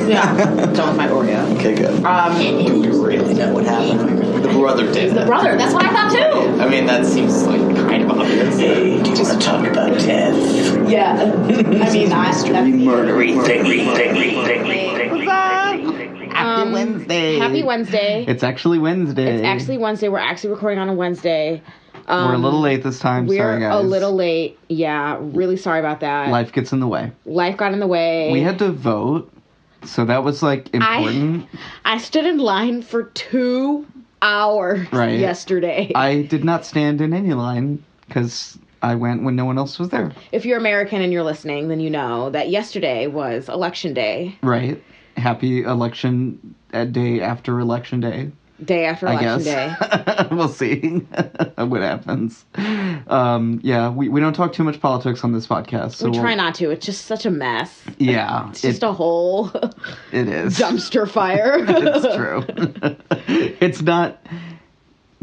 Yeah, done with my Oreo. Okay, good. Do we really know what happened? The brother did. The brother. That's what I thought too. I mean, that seems like kind of obvious. Hey, do you want to talk about death? Yeah. I mean, Murdery thingy. Happy Wednesday. Happy Wednesday. It's actually Wednesday. It's actually Wednesday. We're actually recording on a Wednesday. We're a little late this time. We're sorry, guys. a little late. Yeah, really sorry about that. Life gets in the way. Life got in the way. We had to vote, so that was like important. I stood in line for 2 hours yesterday. I did not stand in any line because I went when no one else was there. If you're American and you're listening, then you know that yesterday was Election Day. Right. Happy election day after election day. Day after election day. We'll see what happens. Yeah, we don't talk too much politics on this podcast. So we try not to. It's just such a mess. Yeah. It's just a whole it is. Dumpster fire. It's true. It's not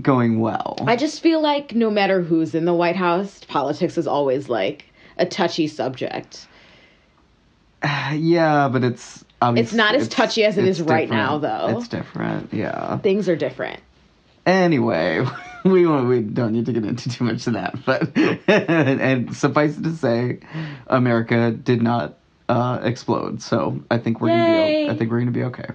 going well. I just feel like no matter who's in the White House, politics is always like a touchy subject. Yeah, but it's not as touchy as it is right now, though. It's different, yeah. Things are different. Anyway, we don't need to get into too much of that, but and suffice it to say, America did not explode. So I think we're gonna be okay,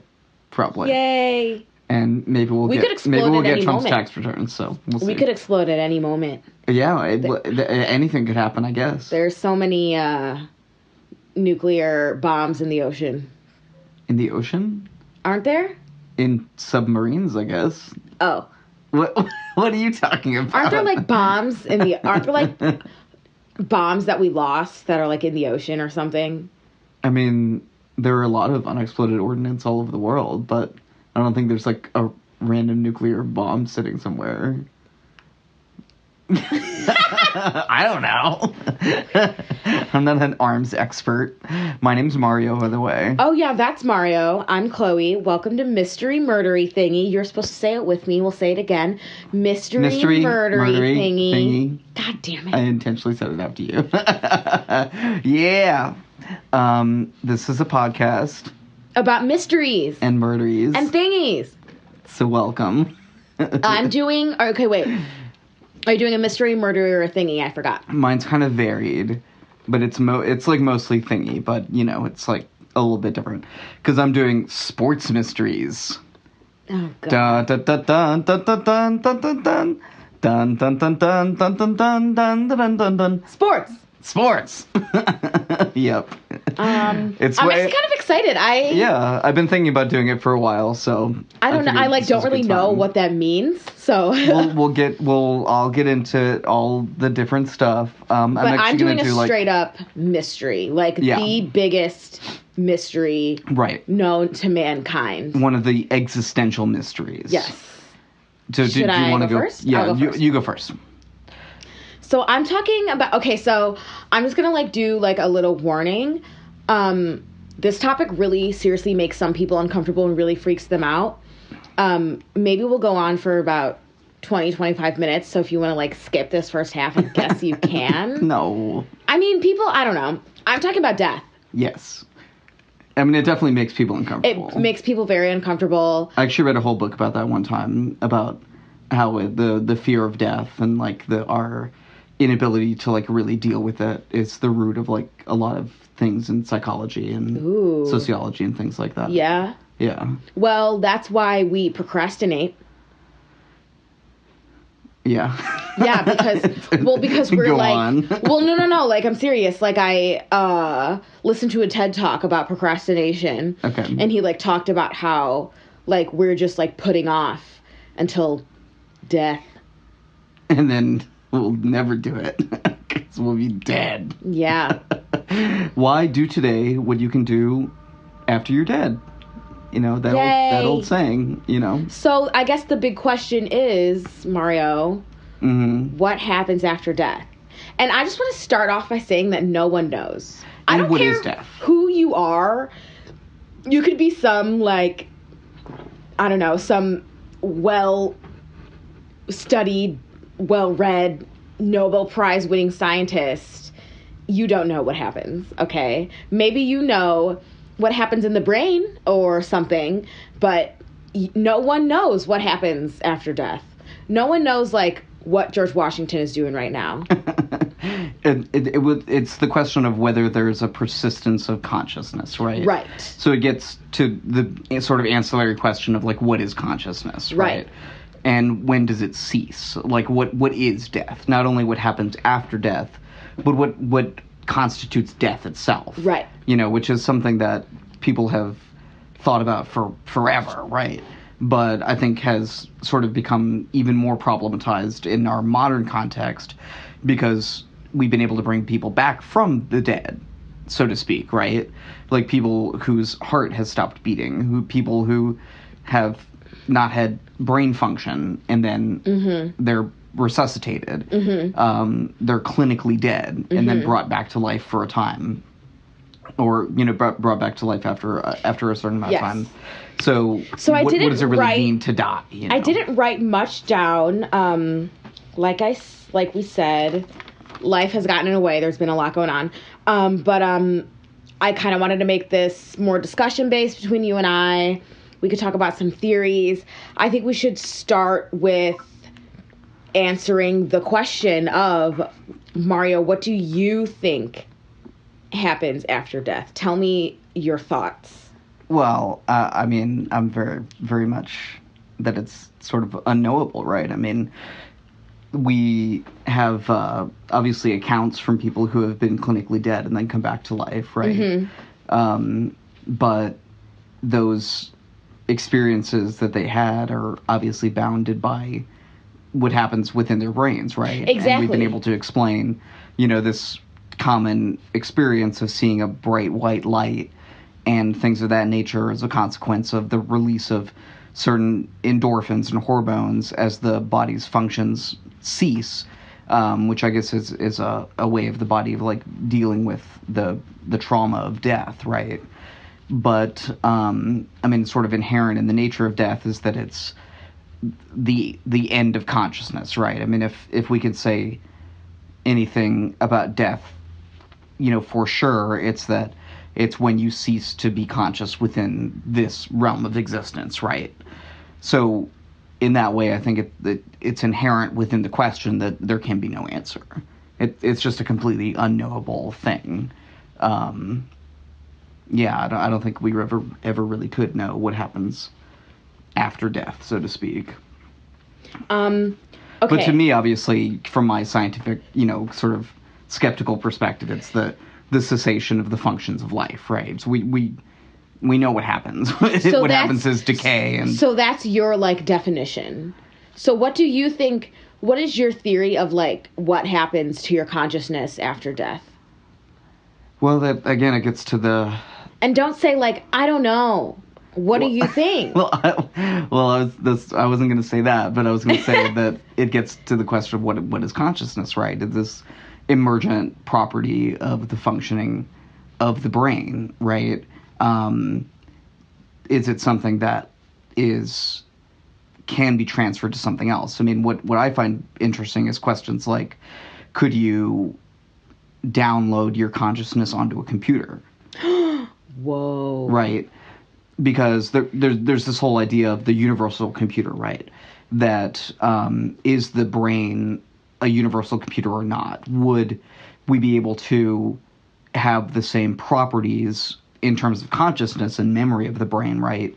probably. Yay! And maybe we'll get Trump's tax returns. So we'll see. We could explode at any moment. Yeah, anything could happen, I guess. There's so many nuclear bombs in the ocean. In the ocean? Aren't there? In submarines, I guess. Oh. What are you talking about? Aren't there like bombs aren't there like bombs that we lost that are like in the ocean or something? I mean, there are a lot of unexploded ordnance all over the world, but I don't think there's like a random nuclear bomb sitting somewhere. I don't know. I'm not an arms expert. My name's Mario, by the way. Oh, yeah, that's Mario. I'm Chloe. Welcome to Mystery Murdery Thingy. You're supposed to say it with me. We'll say it again. Mystery Murdery Thingy. God damn it. I intentionally said it after you. Yeah. This is a podcast. About mysteries. And murderies. And thingies. So welcome. I'm doing... Okay, wait. Are you doing a mystery, murder, or a thingy? I forgot. Mine's kind of varied, but it's like mostly thingy, but, you know, it's like a little bit different. Because I'm doing sports mysteries. Oh, God. Dun dun dun dun dun dun dun dun dun dun dun dun dun dun dun dun dun dun dun dun. Sports. Yep. I'm actually kind of excited. I've been thinking about doing it for a while, so I don't know. I don't really know what that means. So I'll get into all the different stuff. I'm doing a straight up mystery, like the biggest mystery known to mankind. One of the existential mysteries. Yes. So do you want to go first? Yeah, you go first. So I'm talking about, so I'm just going to do a little warning. This topic really seriously makes some people uncomfortable and really freaks them out. Maybe we'll go on for about 20, 25 minutes. So if you want to skip this first half, I guess you can. No. I mean, people, I don't know. I'm talking about death. Yes. I mean, it definitely makes people uncomfortable. It makes people very uncomfortable. I actually read a whole book about that one time, about how the fear of death and our inability to really deal with it is the root of a lot of things in psychology and sociology and things like that. Yeah. Yeah. Well, that's why we procrastinate. Yeah. Yeah, because we're no, I'm serious. I listened to a TED Talk about procrastination. Okay. And he talked about how we're just putting off until death. And then we'll never do it because we'll be dead. Yeah. Why do today what you can do after you're dead? You know, that old saying, you know. So I guess the big question is, Mario, what happens after death? And I just want to start off by saying that no one knows. And I don't what care is death? Who you are. You could be some, some well-studied, well-read, Nobel Prize winning scientist. You don't know what happens, okay? Maybe you know what happens in the brain or something, but no one knows what happens after death. No one knows, like, what George Washington is doing right now. It's the question of whether there's a persistence of consciousness, right? Right. So it gets to the sort of ancillary question of, like, what is consciousness, right? And when does it cease? Like, what is death? Not only what happens after death, but what constitutes death itself. Right. You know, which is something that people have thought about for forever, right? But I think has sort of become even more problematized in our modern context because we've been able to bring people back from the dead, so to speak, right? Like people whose heart has stopped beating, people who have not had brain function, and then they're resuscitated. They're clinically dead and then brought back to life for a time. Or, you know, brought back to life after a certain amount of time. So what does it really mean to die? You know? I didn't write much down. Like we said, life has gotten in the way. There's been a lot going on. But I kind of wanted to make this more discussion-based between you and I. We could talk about some theories. I think we should start with answering the question of, Mario, what do you think happens after death? Tell me your thoughts. Well, I mean, I'm very, very much that it's sort of unknowable, right? I mean, we have obviously accounts from people who have been clinically dead and then come back to life, right? But those experiences that they had are obviously bounded by what happens within their brains, right? Exactly. And we've been able to explain, you know, this common experience of seeing a bright white light and things of that nature as a consequence of the release of certain endorphins and hormones as the body's functions cease, which I guess is a way of the body of, like, dealing with the trauma of death, right? But I mean, sort of inherent in the nature of death is that it's the end of consciousness, right? I mean, if we could say anything about death, you know, for sure, it's that it's when you cease to be conscious within this realm of existence, right? So in that way, I think it's inherent within the question that there can be no answer. It's just a completely unknowable thing. Yeah, I don't think we ever really could know what happens after death, so to speak. Okay. But to me, obviously, from my scientific, you know, sort of skeptical perspective, it's the cessation of the functions of life, right? So we know what happens. So what happens is decay. And so that's your, like, definition. So what do you think, what is your theory of, like, what happens to your consciousness after death? Well, that, again, it gets to the... And don't say, like, I don't know. What do you think? I wasn't going to say that, but I was going to say that it gets to the question of what is consciousness, right? Is this emergent property of the functioning of the brain, right? Is it something that can be transferred to something else? I mean, what I find interesting is questions like, could you download your consciousness onto a computer? Whoa. Right. Because there's this whole idea of the universal computer, right? That is the brain a universal computer or not? Would we be able to have the same properties in terms of consciousness and memory of the brain, right,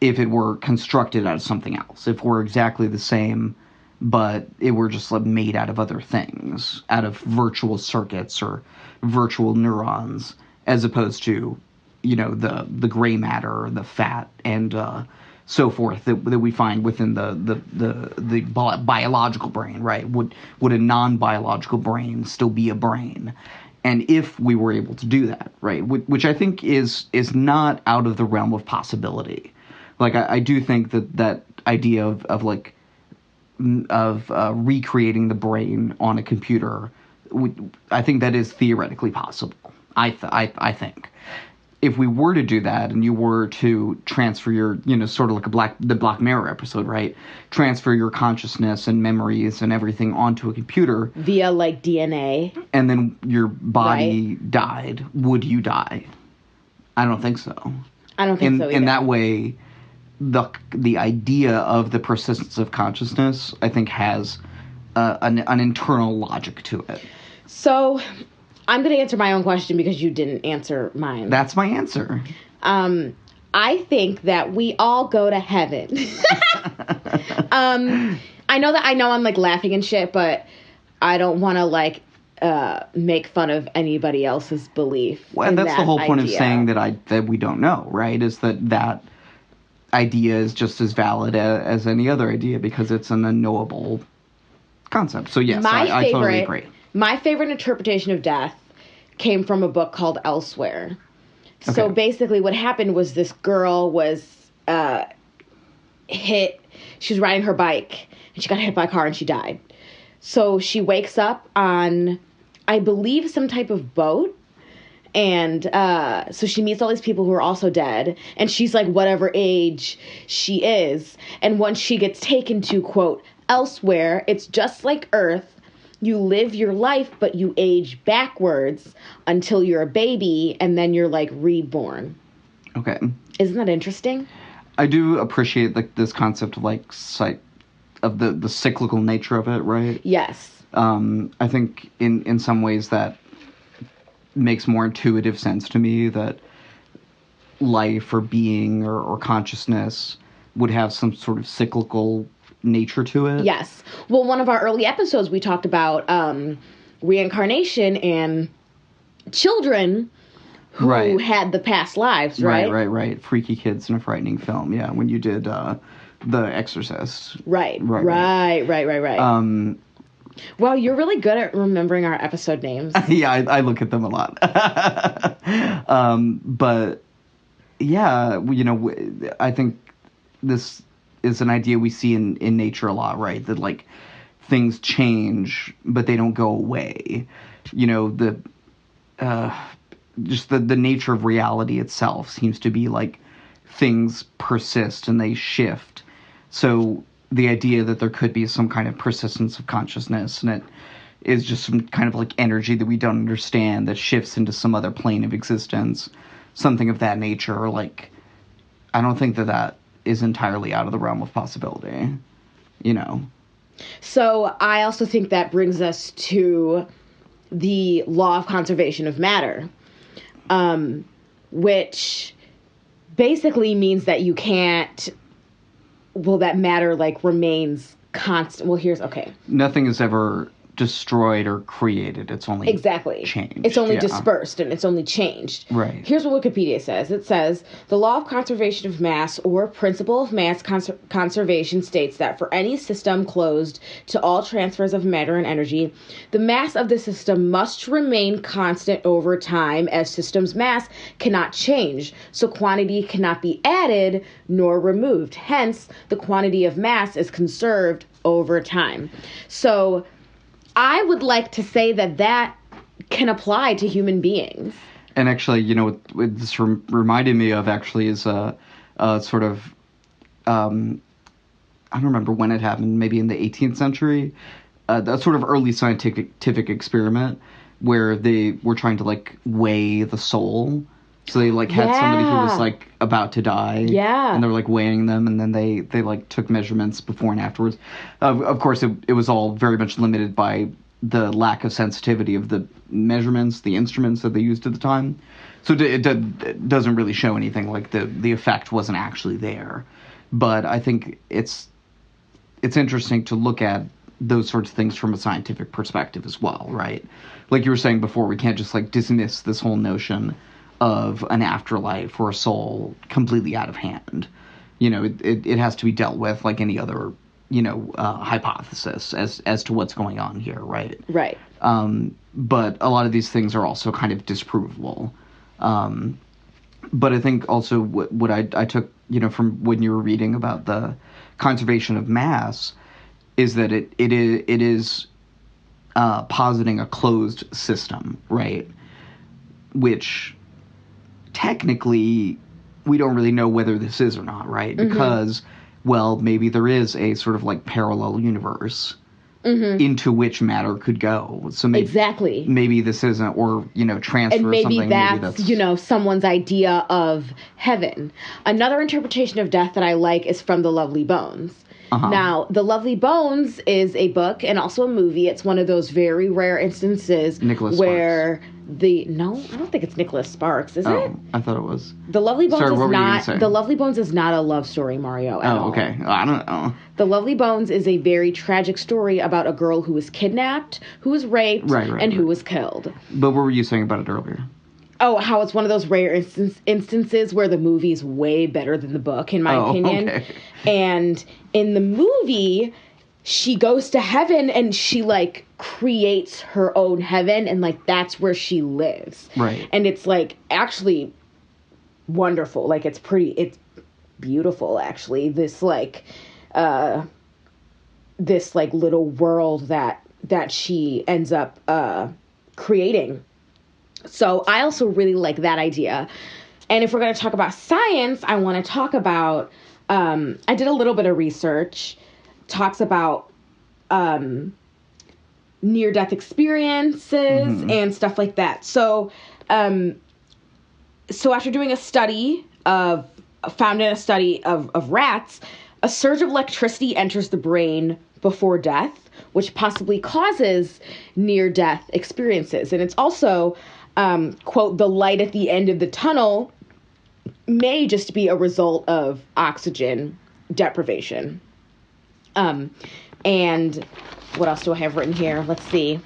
if it were constructed out of something else? If we're exactly the same, but it were just, like, made out of other things, out of virtual circuits or virtual neurons, as opposed to, you know, the gray matter, the fat, and so forth that we find within the biological brain, right? Would a non-biological brain still be a brain? And if we were able to do that, right, which I think is not out of the realm of possibility. Like, I do think that idea of recreating the brain on a computer, I think that is theoretically possible. I think. If we were to do that, and you were to transfer your, you know, sort of like the Black Mirror episode, right? Transfer your consciousness and memories and everything onto a computer. Via, like, DNA. And then your body died. Would you die? I don't think so. I don't think so either. In that way, the idea of the persistence of consciousness, I think, has an internal logic to it. So, I'm going to answer my own question because you didn't answer mine. That's my answer. I think that we all go to heaven. I know I'm like laughing and shit, but I don't want to like make fun of anybody else's belief. Well, that's the whole point idea. of saying that we don't know, right? Is that idea is just as valid as any other idea because it's an unknowable concept. So yes, I totally agree. My favorite interpretation of death came from a book called Elsewhere. Okay. So basically what happened was this girl was hit. She was riding her bike and she got hit by a car and she died. So she wakes up on, I believe, some type of boat. And so she meets all these people who are also dead. And she's like whatever age she is. And once she gets taken to, quote, elsewhere, it's just like Earth. You live your life, but you age backwards until you're a baby. And then you're like reborn. Okay. Isn't that interesting? I do appreciate like this concept of like of the cyclical nature of it, right? Yes. I think in some ways that makes more intuitive sense to me, that life or being or consciousness would have some sort of cyclical nature to it. Yes. Well, one of our early episodes we talked about reincarnation and children who had the past lives, right? Right. Freaky kids in a frightening film. Yeah, when you did The Exorcist. Right. Well, you're really good at remembering our episode names. Yeah, I look at them a lot. But yeah, I think this is an idea we see in nature a lot, right? That like things change, but they don't go away. Just the nature of reality itself seems to be like things persist and they shift. So the idea that there could be some kind of persistence of consciousness and it is just some kind of like energy that we don't understand that shifts into some other plane of existence, something of that nature, like I don't think that is entirely out of the realm of possibility, So I also think that brings us to the law of conservation of matter, which basically means that you can't, that matter like remains constant. Well, okay. Nothing is ever destroyed or created. It's only changed. It's only dispersed and it's only changed. Right. Here's what Wikipedia says. It says, the law of conservation of mass or principle of mass conservation states that for any system closed to all transfers of matter and energy, the mass of the system must remain constant over time as system's mass cannot change, so quantity cannot be added nor removed. Hence, the quantity of mass is conserved over time. So I would like to say that can apply to human beings. And actually, what this reminded me of actually is a sort of, I don't remember when it happened, maybe in the 18th century, a sort of early scientific experiment where they were trying to like weigh the soul. So they like had somebody who was like about to die. Yeah. And they were like weighing them, and then they like took measurements before and afterwards. Of course, it was all very much limited by the lack of sensitivity of the measurements, the instruments that they used at the time. So it doesn't really show anything, like the effect wasn't actually there. But I think it's interesting to look at those sorts of things from a scientific perspective as well, right? Like you were saying before, we can't just like dismiss this whole notion of an afterlife or a soul completely out of hand. It has to be dealt with like any other, hypothesis as to what's going on here, right? Right. But a lot of these things are also kind of disprovable. But I think also what I took, from when you were reading about the conservation of mass is that it is positing a closed system, right? Which technically we don't really know whether this is or not, right? Mm-hmm. Because, well, maybe there is a sort of like parallel universe, right? Where things into which matter could go. So maybe, exactly. maybe this isn't, or, transfer and maybe something. that's, someone's idea of heaven. Another interpretation of death that I like is from The Lovely Bones. Now, The Lovely Bones is a book and also a movie. It's one of those very rare instances where no, I don't think it's Nicholas Sparks, is it? I thought it was. The Lovely Bones Sorry, is what were you gonna not. say? The Lovely Bones is not a love story, Mario. At all. Okay. I don't know. The Lovely Bones is a very tragic story about a girl who was kidnapped, who was raped, and who was killed. But what were you saying about it earlier? Oh, how it's one of those rare instances where the movie's way better than the book, in my opinion. Okay. And in the movie, she goes to heaven and she, like, creates her own heaven, and, like, that's where she lives. Right. And it's, like, actually wonderful. Like, it's beautiful, actually. This little world that she ends up creating. So I also really like that idea. And if we're going to talk about science, I want to talk about, I did a little bit of research, talks about near-death experiences and stuff like that. So after doing found in a study of rats, a surge of electricity enters the brain before death, which possibly causes near-death experiences. And it's also, quote, the light at the end of the tunnel may just be a result of oxygen deprivation. And what else do I have written here? Let's see.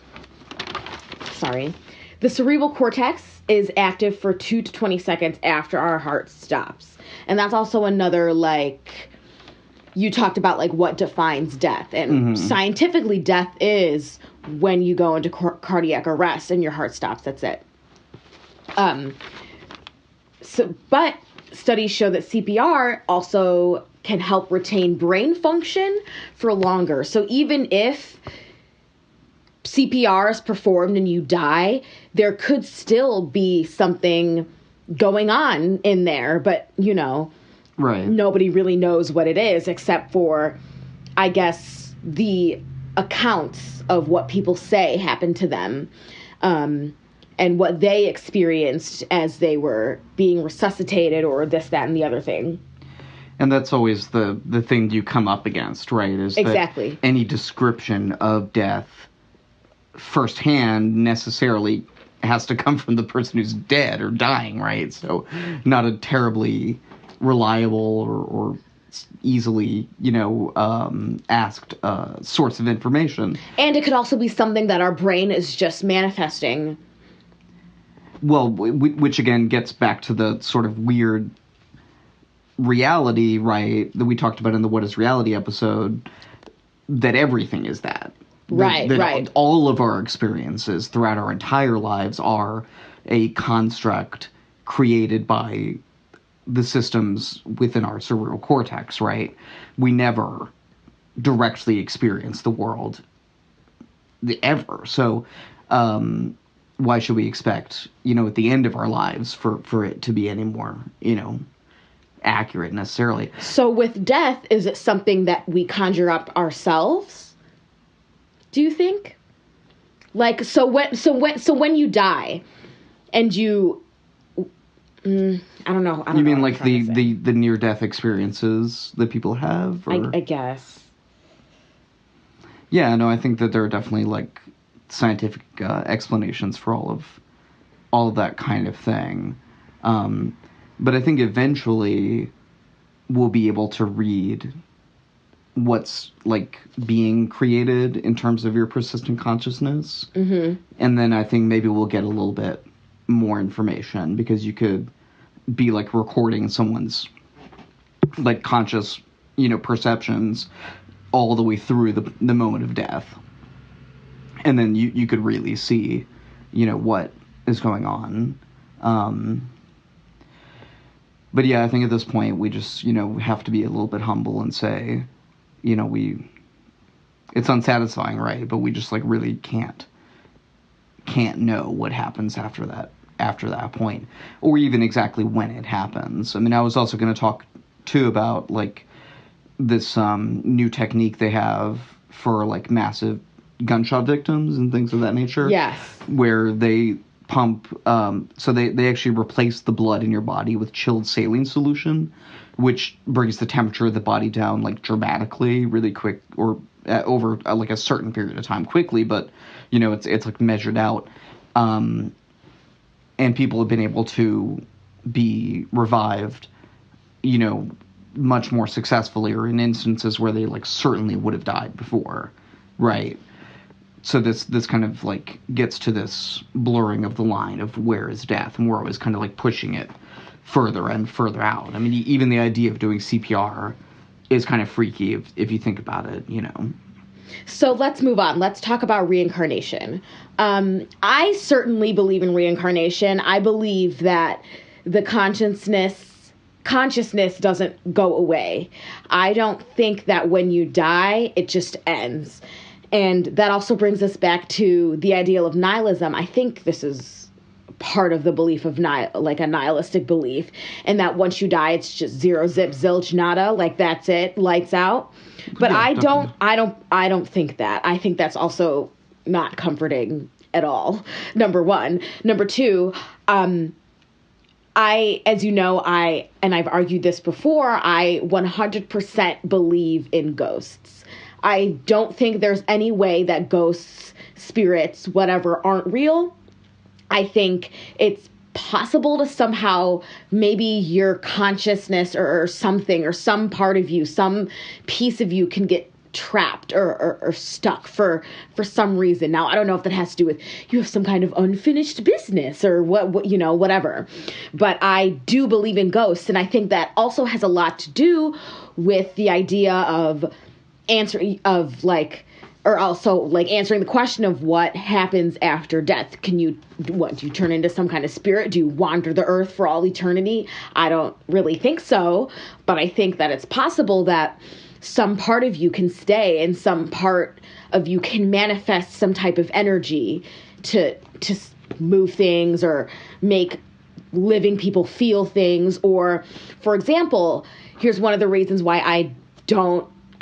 Sorry. The cerebral cortex is active for 2 to 20 seconds after our heart stops. And that's also another, like, you talked about, like, what defines death. And scientifically, death is when you go into cardiac arrest and your heart stops. That's it. But studies show that CPR also can help retain brain function for longer. So even if CPR is performed and you die, there could still be something going on in there, but, right. Nobody really knows what it is except for, I guess, the accounts of what people say happened to them, and what they experienced as they were being resuscitated or this, that, and the other thing. And that's always the thing you come up against, right? Is exactly. That any description of death firsthand necessarily has to come from the person who's dead or dying, right? So not a terribly reliable or easily, asked source of information. And it could also be something that our brain is just manifesting. Well, which again gets back to the sort of weird reality, right, that we talked about in the What is Reality episode, that everything is that. Right. All of our experiences throughout our entire lives are a construct created by the systems within our cerebral cortex, right? We never directly experience the world ever. So, why should we expect, at the end of our lives for it to be any more, accurate necessarily? So with death, is it something that we conjure up ourselves? Do you think? Like, so when you die and you, I don't know. You mean like the near-death experiences that people have? Or? I guess. Yeah, no, I think that there are definitely, like, scientific explanations for all of that kind of thing. But I think eventually we'll be able to read what's, like, being created in terms of your persistent consciousness. Mm-hmm. And then I think maybe we'll get a little bit more information, because you could be, like, recording someone's, like, conscious, perceptions all the way through the moment of death. And then you could really see, what is going on. But yeah, I think at this point we just, have to be a little bit humble and say, it's unsatisfying, right? But we just, like, really can't know what happens after that point, or even exactly when it happens. I mean, I was also going to talk too about, like, this new technique they have for like massive gunshot victims and things of that nature. Yes. Where they pump, so they actually replace the blood in your body with chilled saline solution, which brings the temperature of the body down like dramatically, really quick, or over like a certain period of time quickly. But you know, it's like measured out, and people have been able to be revived, you know, much more successfully, or in instances where they like certainly would have died before, right? So this kind of like gets to this blurring of the line of where is death, and we're always kind of like pushing it further and further out. I mean, even the idea of doing CPR is kind of freaky if you think about it, you know. So let's move on. Let's talk about reincarnation. I certainly believe in reincarnation. I believe that the consciousness doesn't go away. I don't think that when you die, it just ends. And that also brings us back to the ideal of nihilism. I think this is part of the belief of like a nihilistic belief, and that once you die, it's just zero, zip, zilch, nada, like that's it, lights out. But yeah, I don't think that. I think that's also not comforting at all. Number one. Number two, as you know, and I've argued this before, I 100% believe in ghosts. I don't think there's any way that ghosts, spirits, whatever, aren't real. I think it's possible to somehow, maybe your consciousness or something, or some part of you, some piece of you can get trapped or stuck for some reason. Now, I don't know if that has to do with you have some kind of unfinished business or what you know, whatever. But I do believe in ghosts, and I think that also has a lot to do with the idea of answering the question of what happens after death. Do you turn into some kind of spirit? Do you wander the earth for all eternity? I don't really think so, but I think that it's possible that some part of you can stay, and some part of you can manifest some type of energy to move things or make living people feel things. Or, for example, here's one of the reasons why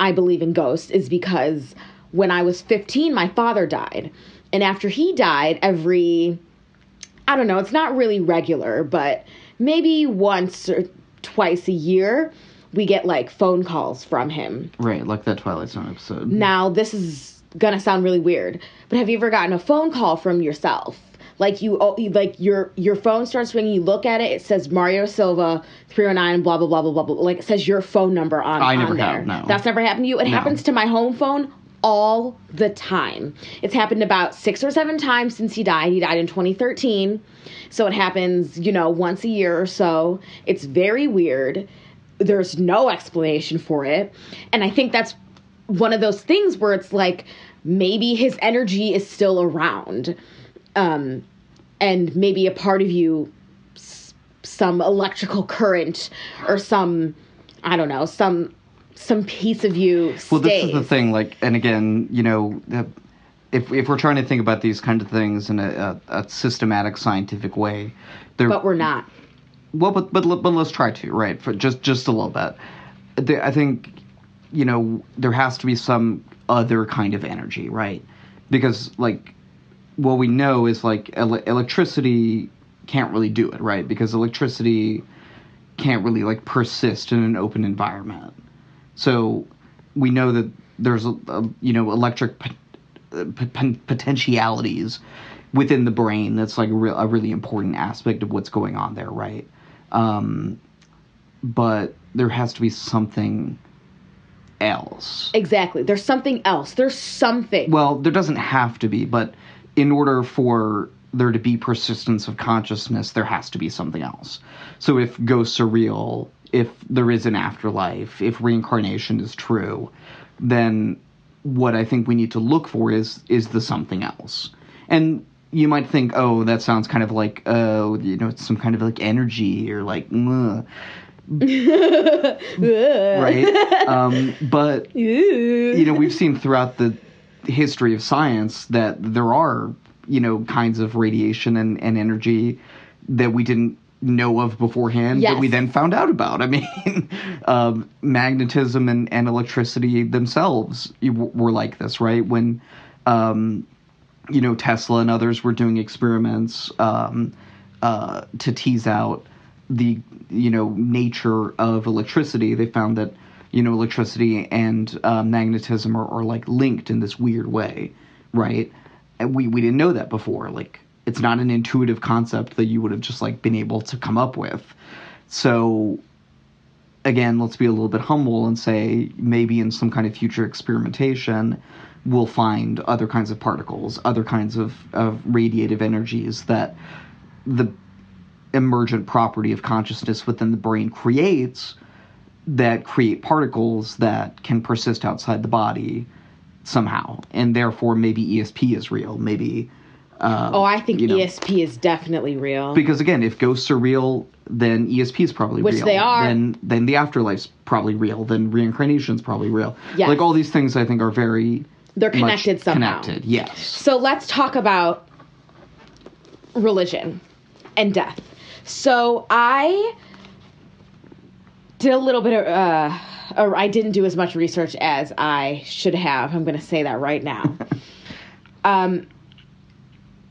I believe in ghosts, is because when I was 15, my father died. And after he died, I don't know, it's not really regular, but maybe once or twice a year, we get like phone calls from him. Right, like that Twilight Zone episode. Now, this is gonna sound really weird, but have you ever gotten a phone call from yourself? Like your phone starts ringing, you look at it, it says Mario Silva 309 blah blah blah blah blah blah. Like it says your phone number on there. I never have, no. That's never happened to you? It happens to my home phone all the time. It's happened about 6 or 7 times since he died. He died in 2013. So it happens, once a year or so. It's very weird. There's no explanation for it. And I think that's one of those things where it's like maybe his energy is still around. And maybe a part of you, some electrical current or some, I don't know, some piece of you stays. Well, this is the thing, and again, if we're trying to think about these kind of things in a systematic scientific way, but we're not. Well, but let's try to, right? For just a little bit. I think, there has to be some other kind of energy, right? Because what we know is electricity can't really do it, right? Because electricity can't really persist in an open environment. So we know that there's electric potentialities within the brain. That's a really important aspect of what's going on there, right? But there has to be something else. Exactly. There's something else. There's something. Well, there doesn't have to be, but in order for there to be persistence of consciousness, there has to be something else. So if ghosts are real, if there is an afterlife, if reincarnation is true, then what I think we need to look for is the something else. And you might think, oh, that sounds kind of it's some kind of energy or right? But we've seen throughout the history of science that there are kinds of radiation and energy that we didn't know of beforehand that we then found out about. I mean, magnetism and electricity themselves were like this, right? When, Tesla and others were doing experiments to tease out the, nature of electricity, they found that, electricity and magnetism are like linked in this weird way, right? And we didn't know that before. Like, it's not an intuitive concept that you would have just like been able to come up with. So again, let's be a little bit humble and say maybe in some kind of future experimentation, we'll find other kinds of particles, other kinds of radiative energies that the emergent property of consciousness within the brain creates, that create particles that can persist outside the body somehow. And therefore, maybe ESP is real. Maybe... I think ESP is definitely real. Because again, if ghosts are real, then ESP is probably real. Which they are. Then the afterlife's probably real. Then reincarnation's probably real. Yes. Like all these things, I think are they're connected somehow. Connected, yes. So let's talk about religion and death. So I did a little bit of, or I didn't do as much research as I should have. I'm going to say that right now.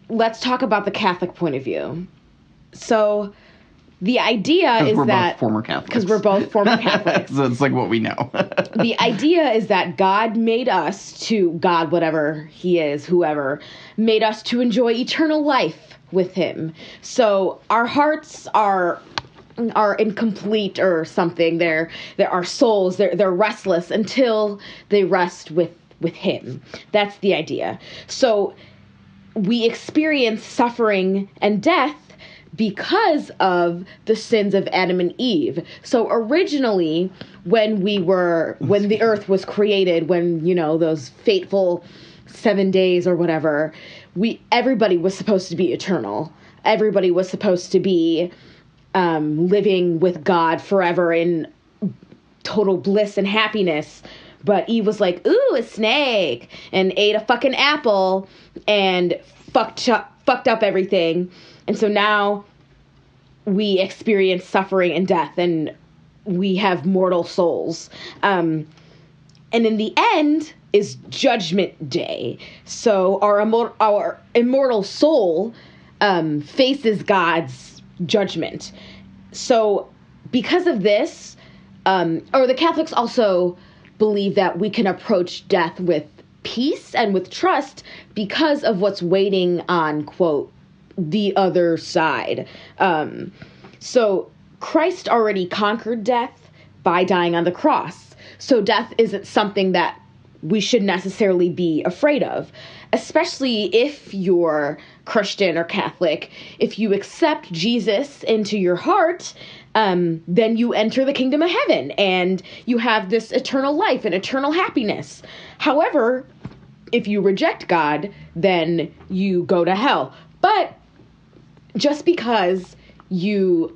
Let's talk about the Catholic point of view. So the idea is that... Because we're both former Catholics. Because we're both former Catholics. So it's like what we know. The idea is that God made us to... God, whatever he is, whoever, made us to enjoy eternal life with him. So our hearts are incomplete or something. They're our souls. They're restless until they rest with him. That's the idea. So... we experience suffering and death because of the sins of Adam and Eve. So originally, when the earth was created, when, those fateful 7 days or whatever, everybody was supposed to be eternal. Everybody was supposed to be living with God forever in total bliss and happiness. But Eve was like, ooh, a snake, and ate a fucking apple and fucked up everything. And so now we experience suffering and death, and we have mortal souls. And in the end is Judgment Day. So our immortal soul faces God's judgment. So because of this, or the Catholics also... believe that we can approach death with peace and with trust because of what's waiting on, quote, the other side. So Christ already conquered death by dying on the cross. So death isn't something that we should necessarily be afraid of, especially if you're Christian or Catholic. If you accept Jesus into your heart, then you enter the kingdom of heaven and you have this eternal life and eternal happiness. However, if you reject God, then you go to hell. But just because you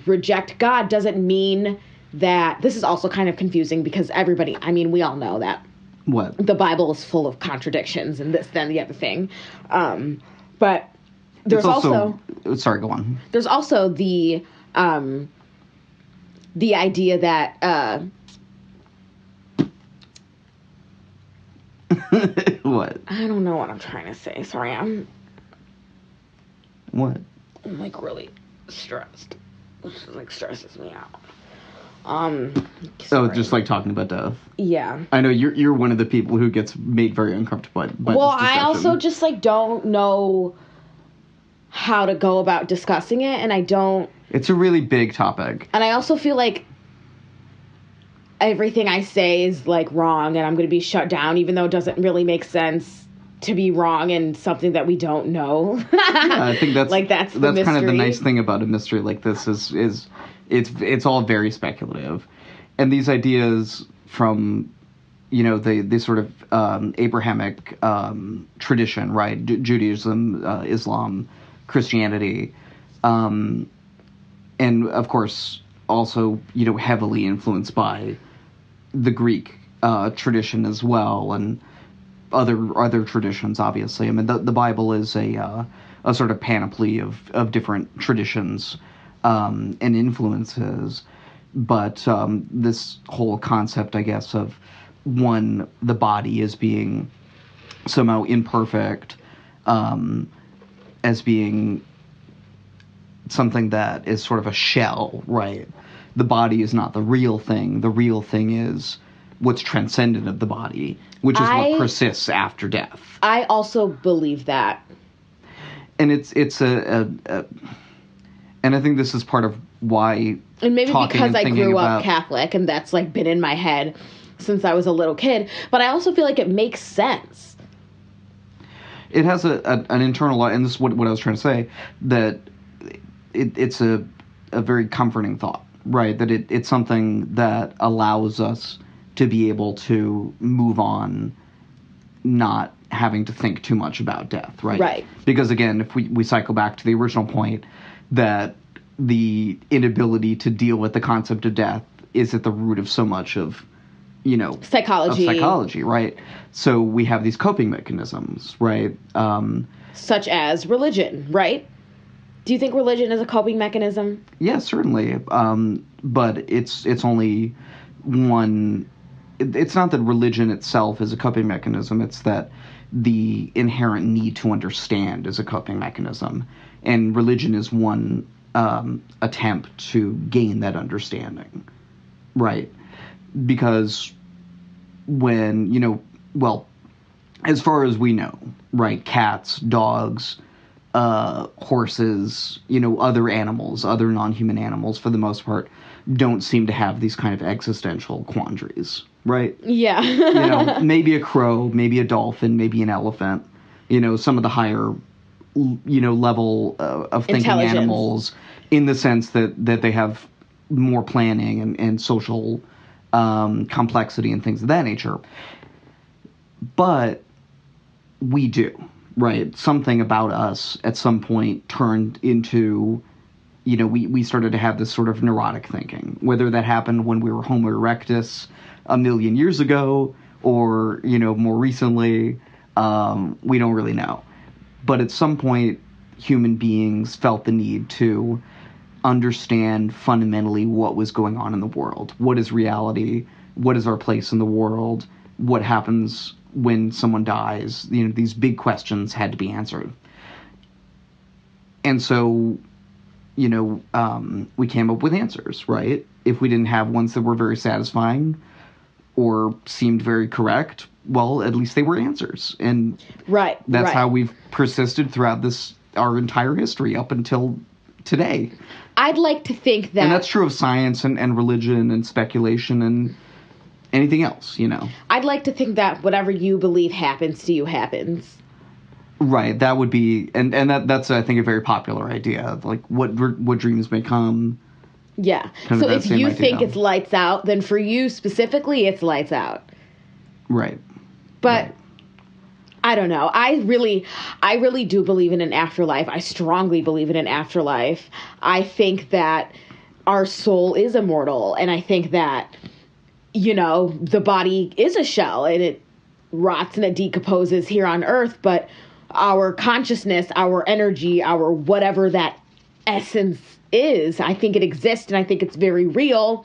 reject God doesn't mean that... This is also kind of confusing because we all know that what? The Bible is full of contradictions and this, then, the other thing. But there's also... Sorry, go on. There's also the idea that... What? I don't know what I'm trying to say. Sorry, What? I'm, really stressed. This, stresses me out. So just talking about death. Yeah. I know you're one of the people who gets made very uncomfortable by well, this discussion. I also just don't know how to go about discussing it, and I don't... It's a really big topic. And I also feel like everything I say is wrong and I'm going to be shut down, even though it doesn't really make sense to be wrong in something that we don't know. Yeah, I think that's that's kind of the nice thing about a mystery like this is it's all very speculative, and these ideas from the sort of Abrahamic tradition, right? Judaism, Islam, Christianity, and of course also heavily influenced by the Greek tradition as well, and other traditions. Obviously, I mean the Bible is a sort of panoply of different traditions and influences. But this whole concept, I guess, of one, the body as being somehow imperfect, as being something that is sort of a shell, right? The body is not the real thing. The real thing is what's transcendent of the body, which is what persists after death. I also believe that. And it's and I think this is part of why. And maybe because I grew up about Catholic, and that's like been in my head since I was a little kid. But I also feel like it makes sense. It has an internal, and this is what I was trying to say, that it's a very comforting thought, right? That it's something that allows us to be able to move on, not having to think too much about death, right? Right. Because again, if we cycle back to the original point, that the inability to deal with the concept of death is at the root of so much of, psychology, right? So we have these coping mechanisms, right? Such as religion, right? Do you think religion is a coping mechanism? Yeah, certainly. But it's only one. It's not that religion itself is a coping mechanism. It's that the inherent need to understand is a coping mechanism. And religion is one attempt to gain that understanding, right? Because when, as far as we know, right, cats, dogs, horses, other animals, other non-human animals, for the most part, don't seem to have these kind of existential quandaries, right? Yeah. Maybe a crow, maybe a dolphin, maybe an elephant, some of the higher, level of thinking animals, in the sense that they have more planning and social complexity and things of that nature. But we do, right? Something about us at some point turned into, we started to have this sort of neurotic thinking, whether that happened when we were Homo erectus 1 million years ago or, more recently, we don't really know. But at some point, human beings felt the need to understand fundamentally what was going on in the world. What is reality? What is our place in the world? What happens when someone dies? These big questions had to be answered. And so, we came up with answers, right? If we didn't have ones that were very satisfying or seemed very correct, well, at least they were answers. And that's how we've persisted throughout our entire history up until today. I'd like to think that... And that's true of science and religion and speculation and anything else, I'd like to think that whatever you believe happens to you happens. Right, that would be... And that's, I think, a very popular idea. Like, what dreams may come. Yeah. So if you think it's lights out, then for you specifically, it's lights out. Right. But... Right. I don't know. I really do believe in an afterlife. I strongly believe in an afterlife. I think that our soul is immortal. And I think that, the body is a shell and it rots and it decomposes here on Earth. But our consciousness, our energy, our whatever that essence is, I think it exists and I think it's very real.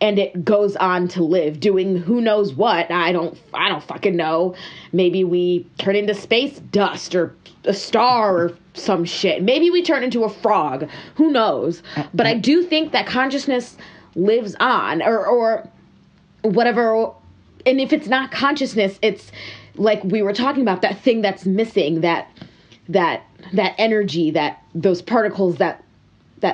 And it goes on to live, doing who knows what. I don't fucking know. Maybe we turn into space dust or a star or some shit. Maybe we turn into a frog. Who knows? But I do think that consciousness lives on, or whatever. And if it's not consciousness, it's like we were talking about, that thing that's missing, that energy, that those particles that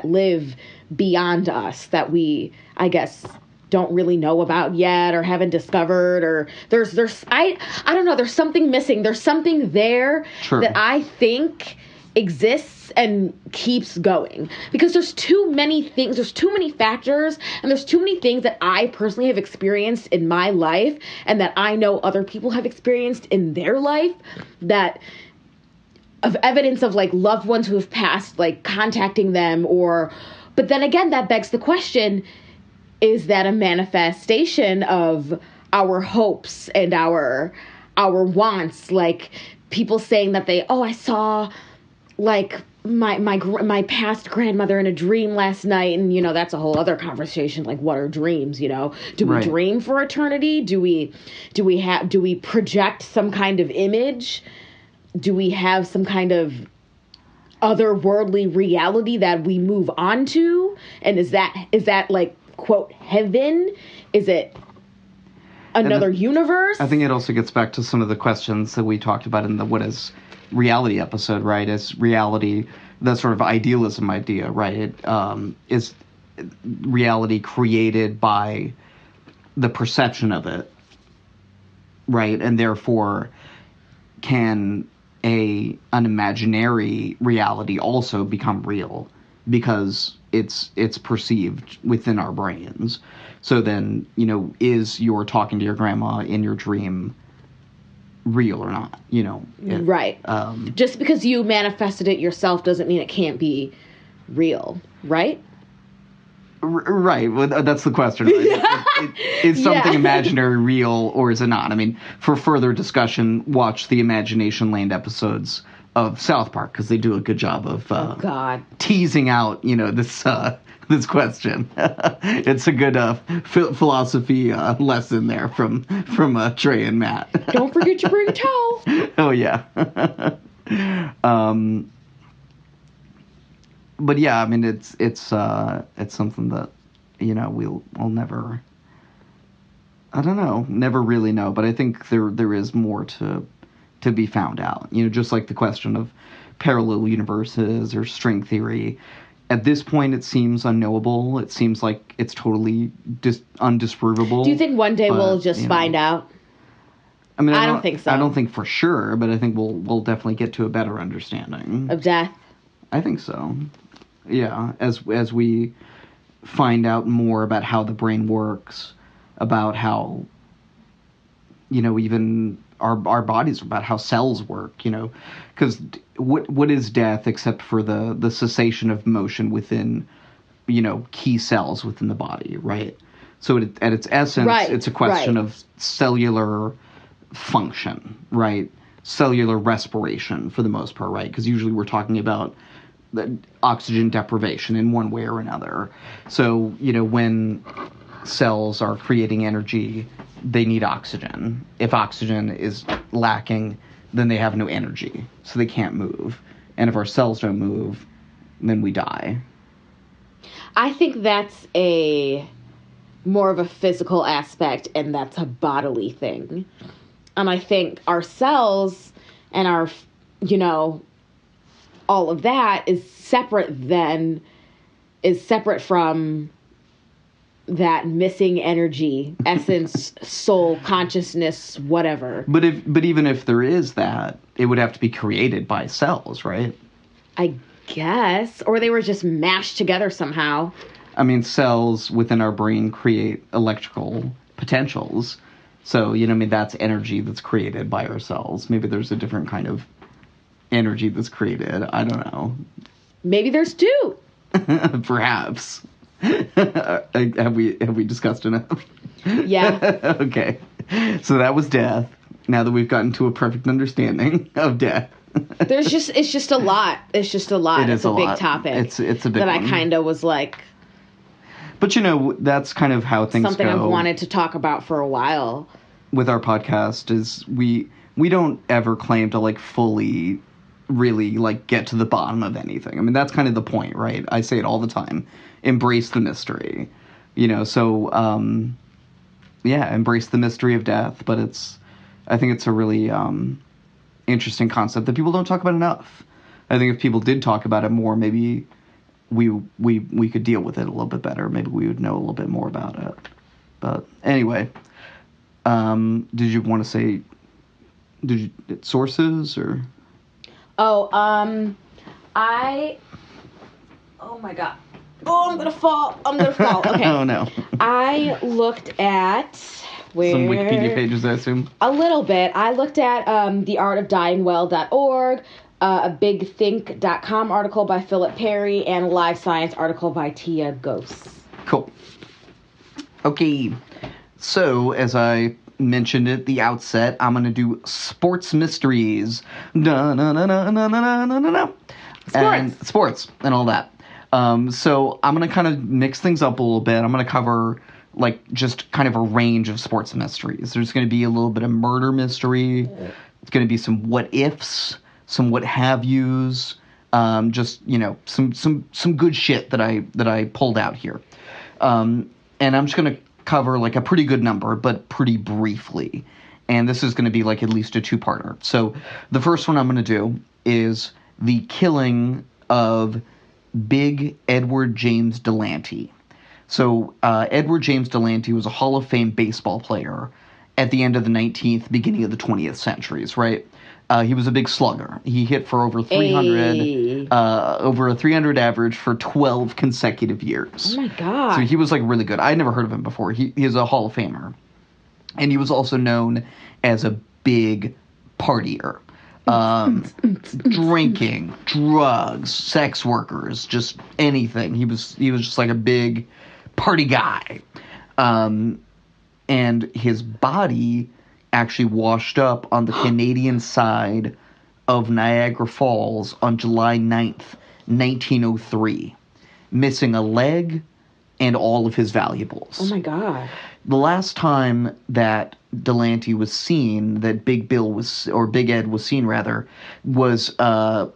live beyond us, that we, I guess, don't really know about yet or haven't discovered, or I don't know, there's something missing. There's something there that I think exists and keeps going, because there's too many things, there's too many factors, and there's too many things that I personally have experienced in my life and that I know other people have experienced in their life, that of evidence of like loved ones who have passed, like contacting them, but then again, that begs the question, is that a manifestation of our hopes and our wants? Like people saying that I saw like my past grandmother in a dream last night, and that's a whole other conversation. Like, what are dreams? Do we Right. dream for eternity? Do we project some kind of image? Do we have some kind of otherworldly reality that we move on to? And is that like, quote, heaven? Is it another universe? I think it also gets back to some of the questions that we talked about in the What Is Reality episode, right? Is reality, that sort of idealism idea, right? Is reality created by the perception of it, right? And therefore, can an imaginary reality also become real because it's perceived within our brains? So then, is your talking to your grandma in your dream real or not? Right. Just because you manifested it yourself doesn't mean it can't be real, right? Right. Well, that's the question. Right? Is something imaginary real, or is it not? I mean, for further discussion, watch the Imagination Land episodes of South Park, because they do a good job of teasing out, this question. It's a good philosophy lesson there from Trey and Matt. Don't forget to bring a towel. Oh yeah. But yeah, I mean, it's something that we'll never. I don't know, never really know. But I think there is more to be found out. Just like the question of parallel universes or string theory. At this point, it seems unknowable. It seems like it's totally undisprovable. Do you think one day we'll just find out? I mean, I don't think so. I don't think for sure, but I think we'll definitely get to a better understanding of death. I think so. Yeah, as we find out more about how the brain works, about how even our bodies, about how cells work, because what is death except for the cessation of motion within key cells within the body, right? So at its essence, it's a question of cellular function, right? Cellular respiration for the most part, right? Because usually we're talking about the oxygen deprivation in one way or another. So when cells are creating energy, they need oxygen. If oxygen is lacking, then they have no energy, so they can't move. And if our cells don't move, then we die. I think that's more of a physical aspect, and that's a bodily thing. And I think our cells and our, all of that is separate from that missing energy, essence, soul, consciousness, whatever. But even if there is that, it would have to be created by cells, right? I guess. Or they were just mashed together somehow. I mean, cells within our brain create electrical potentials. So, that's energy that's created by our cells. Maybe there's a different kind of energy that's created. I don't know. Maybe there's two. Perhaps. Have we discussed enough? Yeah. Okay. So that was death. Now that we've gotten to a perfect understanding of death. It's just a lot. It's just a lot. It's a big topic. It's a big that one. I kind of was like. But that's kind of how things something go. I've wanted to talk about for a while. With our podcast is we don't ever claim to fully really get to the bottom of anything. I mean, that's kind of the point, right? I say it all the time. Embrace the mystery. So embrace the mystery of death, but I think it's a really interesting concept that people don't talk about enough. I think if people did talk about it more, maybe we could deal with it a little bit better. Maybe we would know a little bit more about it. But anyway, did you want to say sources or? Oh, oh my God. Oh, I'm gonna fall. Okay. Oh no. I looked at Some Wikipedia pages, I assume. A little bit. I looked at theartofdyingwell.org, a bigthink.com article by Philip Perry, and a Live Science article by Tia Gose. Cool. Okay. So, as I mentioned at the outset, I'm going to do sports mysteries. sports and all that. So I'm going to kind of mix things up a little bit. I'm going to cover like just kind of a range of sports mysteries. There's going to be a little bit of murder mystery. It's going to be some what ifs, some what have yous, just, you know, some good shit that I pulled out here. And I'm just going to cover like a pretty good number, but pretty briefly. And this is going to be like at least a two-parter. So the first one I'm going to do is the killing of Big Edward James Delante. So Edward James Delante was a Hall of Fame baseball player at the end of the 19th, beginning of the 20th centuries, right? He was a big slugger. He hit for over 300, over a 300 average for 12 consecutive years. Oh my God. So he was like really good. I'd never heard of him before. He is a Hall of Famer. And he was also known as a big partier. Drinking, drugs, sex workers, just anything. He was just like a big party guy. And his body actually washed up on the Canadian side of Niagara Falls on July 9th, 1903, missing a leg and all of his valuables. Oh my God. The last time that Delante was seen, that Big Ed was seen rather, was on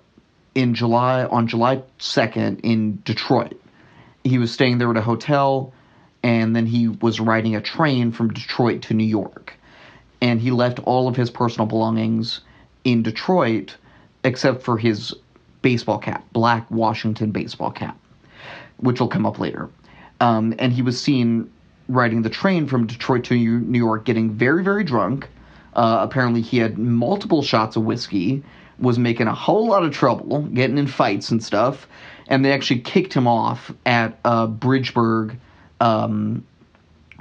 July 2nd in Detroit. He was staying there at a hotel, and then he was riding a train from Detroit to New York. And he left all of his personal belongings in Detroit, except for his baseball cap, black Washington baseball cap, which will come up later. And he was seen riding the train from Detroit to New York, getting very, very drunk. Apparently he had multiple shots of whiskey, was making a whole lot of trouble, getting in fights and stuff, and they actually kicked him off at Bridgeburg on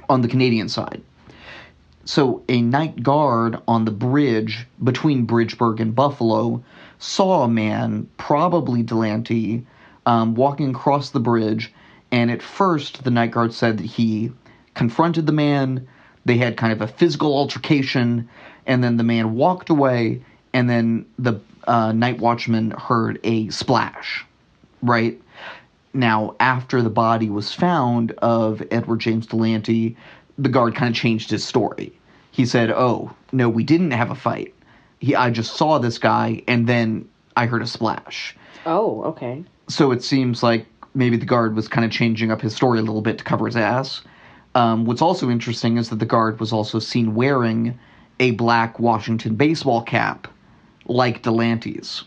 the Canadian side. So a night guard on the bridge between Bridgeburg and Buffalo saw a man, probably Delante, walking across the bridge, and at first the night guard said that he confronted the man, they had kind of a physical altercation, and then the man walked away, and then the night watchman heard a splash, right? Now, after the body was found of Edward James Delante, the guard kind of changed his story. He said, oh, no, we didn't have a fight. I just saw this guy, and then I heard a splash. Oh, okay. So it seems like maybe the guard was kind of changing up his story a little bit to cover his ass. What's also interesting is that the guard was also seen wearing a black Washington baseball cap like Delante's.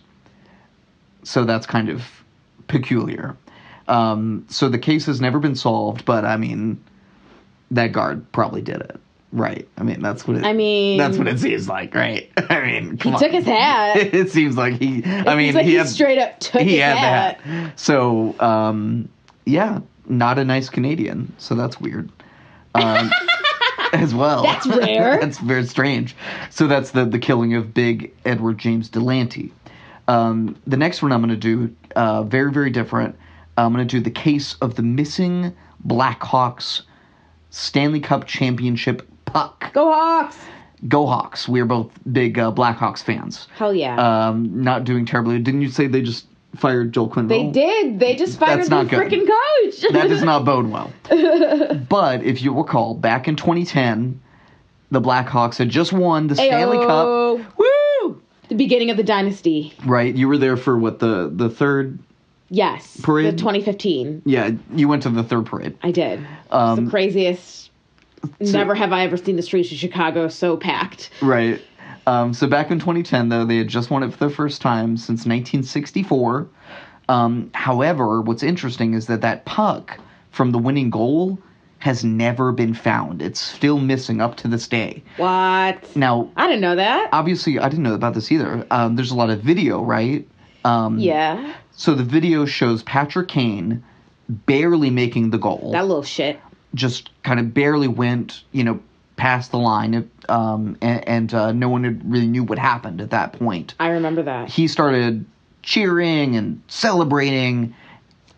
So that's kind of peculiar. So the case has never been solved, but I mean, that guard probably did it, right? I mean, that's what it seems like, right? I mean, he took his hat. It seems like he straight up took his hat. The hat. So, yeah, not a nice Canadian. So that's weird. As well. That's rare. That's very strange. So that's the killing of Big Edward James Delante. The next one I'm going to do, very, very different. I'm going to do the case of the missing Blackhawks Stanley Cup Championship puck. Go Hawks! Go Hawks. We're both big Blackhawks fans. Hell yeah. Not doing terribly. Didn't you say they just fired Joel Quenneville? They did. They just fired the freaking coach. That does not bode well. But if you recall, back in 2010, the Blackhawks had just won the Stanley Cup. Woo! The beginning of the dynasty. Right. You were there for what, the third? Yes. Parade? The 2015. Yeah, you went to the third parade. I did. It's the craziest. Never have I ever seen the streets of Chicago so packed. Right. So back in 2010, though, they had just won it for the first time since 1964. However, what's interesting is that puck from the winning goal has never been found. It's still missing up to this day. What? Now, I didn't know that. Obviously, I didn't know about this either. There's a lot of video, right? Yeah. So the video shows Patrick Kane barely making the goal. That little shit. Just kind of barely went, past the line, and no one really knew what happened at that point. I remember that. He started cheering and celebrating.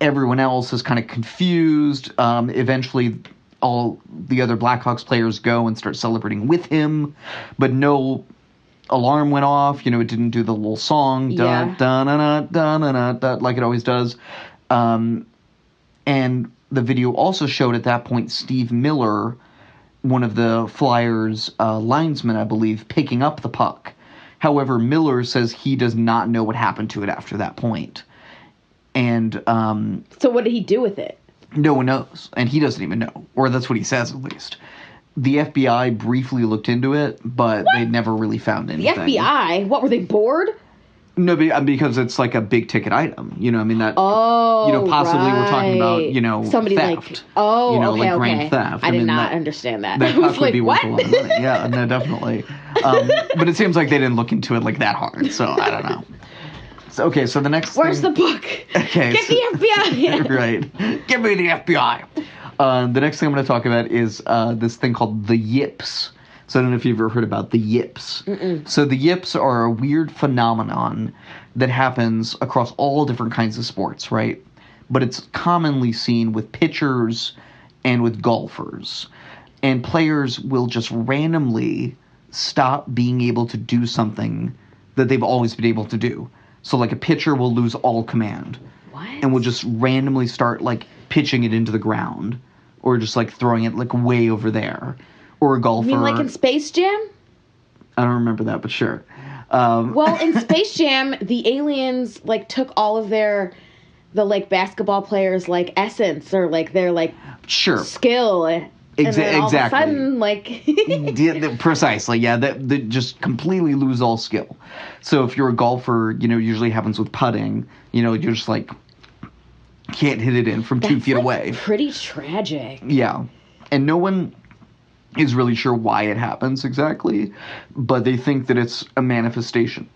Everyone else is kind of confused. Eventually, all the other Blackhawks players go and start celebrating with him, but no alarm went off. You know, it didn't do the little song, Yeah. like it always does. And the video also showed at that point Steve Miller, one of the Flyers linesmen, I believe, picking up the puck. However, Miller says he does not know what happened to it after that point. And So what did he do with it? no one knows, and he doesn't even know, or that's what he says at least. The FBI briefly looked into it, but they never really found The anything. FBI? What, were they bored? No, because it's like a big ticket item. You know, I mean that. Oh, you know, possibly we're talking about, right. you know, somebody theft. like, oh, you know, okay, like okay. grand theft. I did mean, not that, understand that. That I was puck would like, be what? worth a lot of money. Yeah, no, definitely. But it seems like they didn't look into it like that hard, so I don't know. So, okay, so the next Where's thing... the book? Okay, Get the FBI. Right. Give me the FBI. The next thing I'm going to talk about is this thing called the yips. So I don't know if you've ever heard about the yips. Mm-mm. So the yips are a weird phenomenon that happens across all different kinds of sports, right? But it's commonly seen with pitchers and with golfers. And players will just randomly stop being able to do something that they've always been able to do. So like a pitcher will lose all command. What? And will just randomly start like pitching it into the ground. Or just like throwing it like way over there. Or a golfer. You mean like in Space Jam? I don't remember that, but sure. Well, in Space Jam, the aliens like took all of the like basketball players' like essence or like their like sure. skill. And then all Exactly. of a sudden, like Precisely, yeah. That just completely lose all skill. So if you're a golfer, you know, usually happens with putting. You know, you're just like can't hit it in from 2 feet like, away. Pretty tragic. Yeah, and no one is really sure why it happens exactly, but they think that it's a manifestation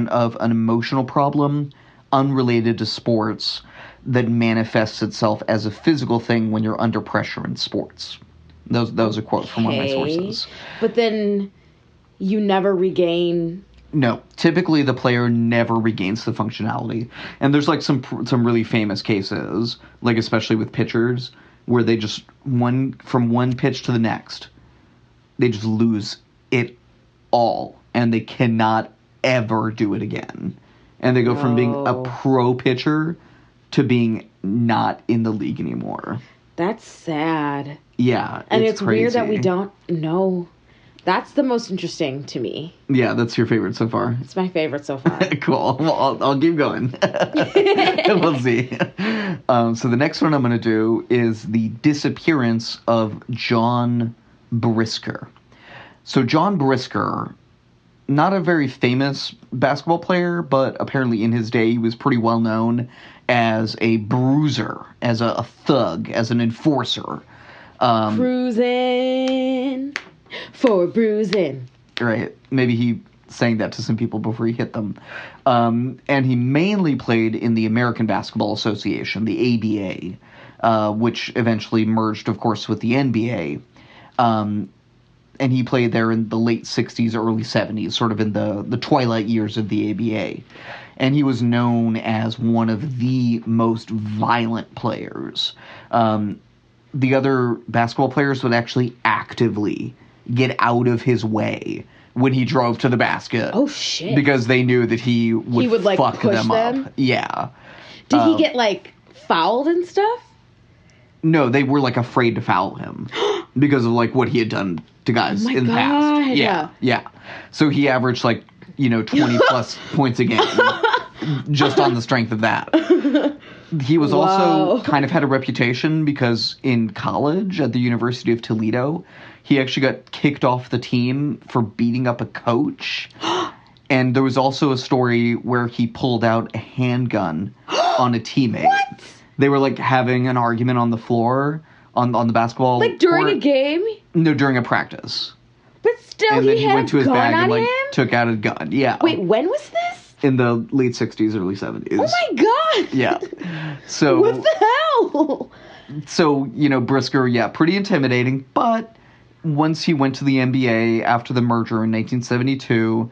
of an emotional problem unrelated to sports that manifests itself as a physical thing when you're under pressure in sports. Those are quotes from one of my sources. But then you never regain. No, typically the player never regains the functionality. And there's like some really famous cases, like especially with pitchers, where they just from one pitch to the next, they just lose it all, and they cannot ever do it again. And they go from being a pro pitcher to being not in the league anymore. That's sad. Yeah, And it's crazy. weird that we don't know. That's the most interesting to me. Yeah, that's your favorite so far. It's my favorite so far. Cool. Well, I'll keep going. We'll see. So the next one I'm going to do is the disappearance of John Brisker. So John Brisker, not a very famous basketball player, but apparently in his day he was pretty well known as a bruiser, as a thug, as an enforcer. Cruising for bruising. Right. Maybe he sang that to some people before he hit them. And he mainly played in the American Basketball Association, the ABA, which eventually merged, of course, with the NBA. And he played there in the late 60s, early 70s, sort of in the twilight years of the ABA. And he was known as one of the most violent players. The other basketball players would actually actively get out of his way when he drove to the basket. Oh, shit. Because they knew that he would like, fuck push them them? up. Yeah. Did he get, like, fouled and stuff? No, they were, like, afraid to foul him because of, like, what he had done to guys in the past. God. Yeah. So he averaged, like, 20-plus points a game just on the strength of that. He was also kind of had a reputation because in college at the University of Toledo, he actually got kicked off the team for beating up a coach. And there was also a story where he pulled out a handgun on a teammate. What? They were like having an argument on the floor on the basketball Like during court. a game? No, during a practice. But still, And then he he had went a to his gun bag on and like him? took out a gun. Yeah. Wait, when was this? In the late 60s, early 70s. Oh my god! Yeah. So What the hell? So, Brisker, pretty intimidating, but once he went to the NBA after the merger in 1972,